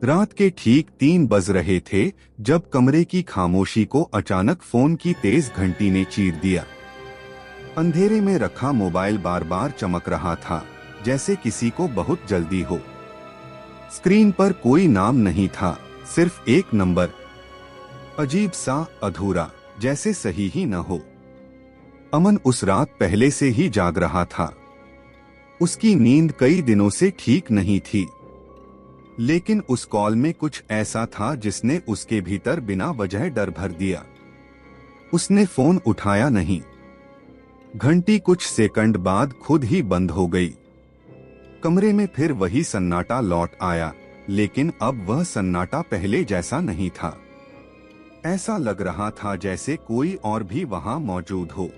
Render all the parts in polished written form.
रात के ठीक 3 बज रहे थे जब कमरे की खामोशी को अचानक फोन की तेज घंटी ने चीर दिया। अंधेरे में रखा मोबाइल बार बार चमक रहा था, जैसे किसी को बहुत जल्दी हो। स्क्रीन पर कोई नाम नहीं था, सिर्फ एक नंबर, अजीब सा, अधूरा, जैसे सही ही न हो। अमन उस रात पहले से ही जाग रहा था। उसकी नींद कई दिनों से ठीक नहीं थी, लेकिन उस कॉल में कुछ ऐसा था जिसने उसके भीतर बिना वजह डर भर दिया। उसने फोन उठाया नहीं। घंटी कुछ सेकंड बाद खुद ही बंद हो गई। कमरे में फिर वही सन्नाटा लौट आया, लेकिन अब वह सन्नाटा पहले जैसा नहीं था। ऐसा लग रहा था जैसे कोई और भी वहां मौजूद हो।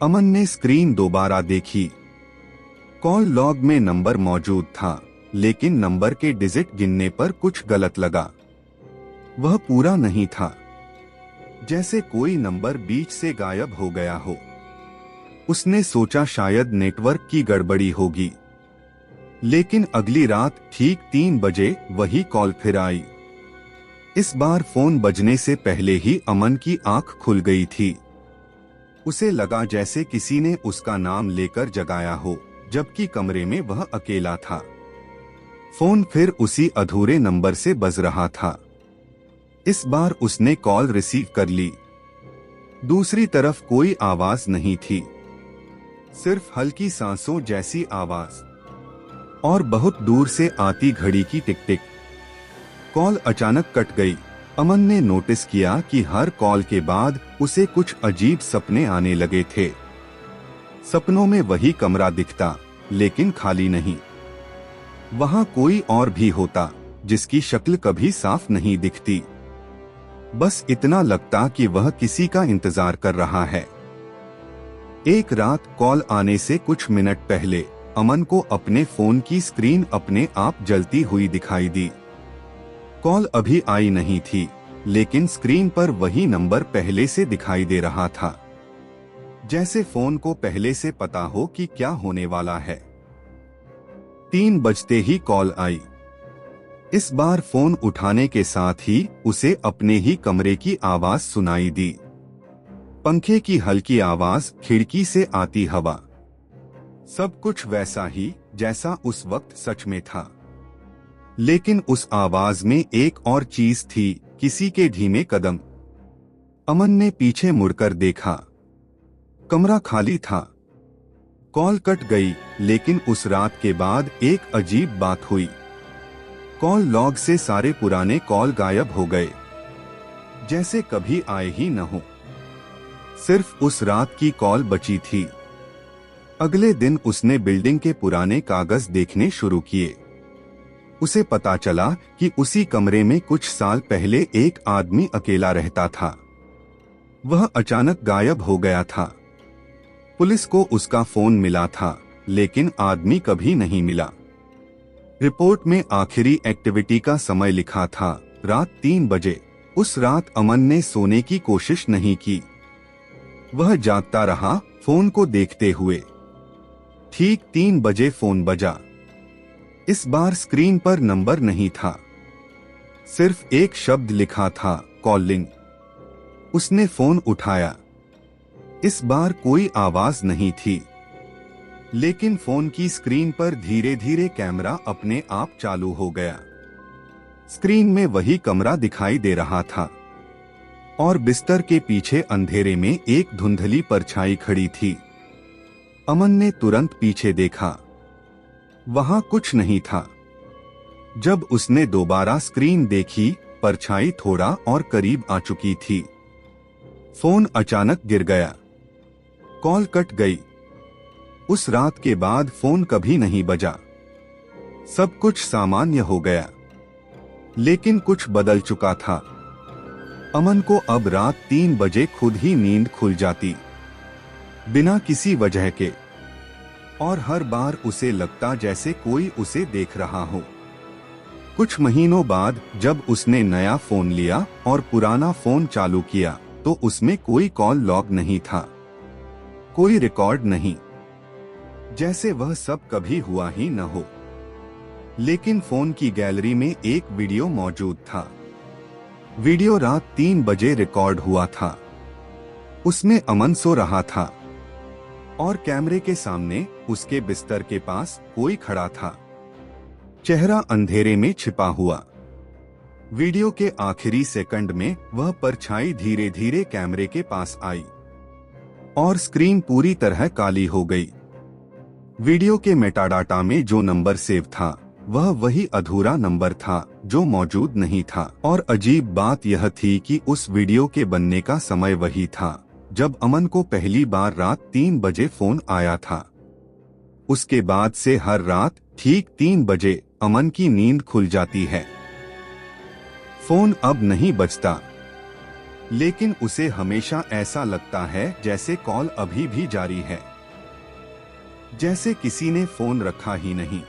अमन ने स्क्रीन दोबारा देखी। कॉल लॉग में नंबर मौजूद था, लेकिन नंबर के डिजिट गिनने पर कुछ गलत लगा। वह पूरा नहीं था, जैसे कोई नंबर बीच से गायब हो गया हो। उसने सोचा शायद नेटवर्क की गड़बड़ी होगी, लेकिन अगली रात ठीक 3 बजे वही कॉल फिर आई। इस बार फोन बजने से पहले ही अमन की आंख खुल गई थी। उसे लगा जैसे किसी ने उसका नाम लेकर जगाया हो, जबकि कमरे में वह अकेला था। फोन फिर उसी अधूरे नंबर से बज रहा था। इस बार उसने कॉल रिसीव कर ली। दूसरी तरफ कोई आवाज नहीं थी, सिर्फ हल्की सांसों जैसी आवाज और बहुत दूर से आती घड़ी की टिक टिक। कॉल अचानक कट गई। अमन ने नोटिस किया कि हर कॉल के बाद उसे कुछ अजीब सपने आने लगे थे। सपनों में वही कमरा दिखता, लेकिन खाली नहीं। वहां कोई और भी होता, जिसकी शक्ल कभी साफ नहीं दिखती। बस इतना लगता कि वह किसी का इंतजार कर रहा है। एक रात कॉल आने से कुछ मिनट पहले अमन को अपने फोन की स्क्रीन अपने आप जलती हुई दिखाई दी। कॉल अभी आई नहीं थी, लेकिन स्क्रीन पर वही नंबर पहले से दिखाई दे रहा था, जैसे फोन को पहले से पता हो कि क्या होने वाला है। 3 बजते ही कॉल आई। इस बार फोन उठाने के साथ ही उसे अपने ही कमरे की आवाज सुनाई दी। पंखे की हल्की आवाज, खिड़की से आती हवा, सब कुछ वैसा ही जैसा उस वक्त सच में था। लेकिन उस आवाज में एक और चीज थी, किसी के धीमे कदम। अमन ने पीछे मुड़कर देखा। कमरा खाली था। कॉल कट गई, लेकिन उस रात के बाद एक अजीब बात हुई। कॉल लॉग से सारे पुराने कॉल गायब हो गए, जैसे कभी आए ही न हो। सिर्फ उस रात की कॉल बची थी। अगले दिन उसने बिल्डिंग के पुराने कागज देखने शुरू किए। उसे पता चला कि उसी कमरे में कुछ साल पहले एक आदमी अकेला रहता था। वह अचानक गायब हो गया था। पुलिस को उसका फोन मिला था, लेकिन आदमी कभी नहीं मिला। रिपोर्ट में आखिरी एक्टिविटी का समय लिखा था, रात 3 बजे। उस रात अमन ने सोने की कोशिश नहीं की। वह जागता रहा, फोन को देखते हुए। ठीक 3 बजे फोन बजा। इस बार स्क्रीन पर नंबर नहीं था, सिर्फ एक शब्द लिखा था, कॉलिंग। उसने फोन उठाया। इस बार कोई आवाज नहीं थी, लेकिन फोन की स्क्रीन पर धीरे धीरे कैमरा अपने आप चालू हो गया। स्क्रीन में वही कमरा दिखाई दे रहा था, और बिस्तर के पीछे अंधेरे में एक धुंधली परछाई खड़ी थी। अमन ने तुरंत पीछे देखा। वहां कुछ नहीं था। जब उसने दोबारा स्क्रीन देखी, परछाई थोड़ा और करीब आ चुकी थी। फोन अचानक गिर गया। कॉल कट गई। उस रात के बाद फोन कभी नहीं बजा। सब कुछ सामान्य हो गया, लेकिन कुछ बदल चुका था। अमन को अब रात 3 बजे खुद ही नींद खुल जाती, बिना किसी वजह के। और हर बार उसे लगता जैसे कोई उसे देख रहा हो। कुछ महीनों बाद जब उसने नया फोन लिया और पुराना फोन चालू किया, तो उसमें कोई कॉल लॉग नहीं था, कोई रिकॉर्ड नहीं, जैसे वह सब कभी हुआ ही न हो। लेकिन फोन की गैलरी में एक वीडियो मौजूद था। वीडियो रात 3 बजे रिकॉर्ड हुआ था। उसमें अमन सो रहा था और कैमरे के सामने उसके बिस्तर के पास कोई खड़ा था, चेहरा अंधेरे में छिपा हुआ। वीडियो के आखिरी सेकंड में वह परछाई धीरे धीरे कैमरे के पास आई और स्क्रीन पूरी तरह काली हो गई। वीडियो के मेटाडाटा में जो नंबर सेव था वह वही अधूरा नंबर था जो मौजूद नहीं था। और अजीब बात यह थी कि उस वीडियो के बनने का समय वही था जब अमन को पहली बार रात 3 बजे फोन आया था। उसके बाद से हर रात ठीक 3 बजे अमन की नींद खुल जाती है। फोन अब नहीं बजता, लेकिन उसे हमेशा ऐसा लगता है जैसे कॉल अभी भी जारी है, जैसे किसी ने फोन रखा ही नहीं।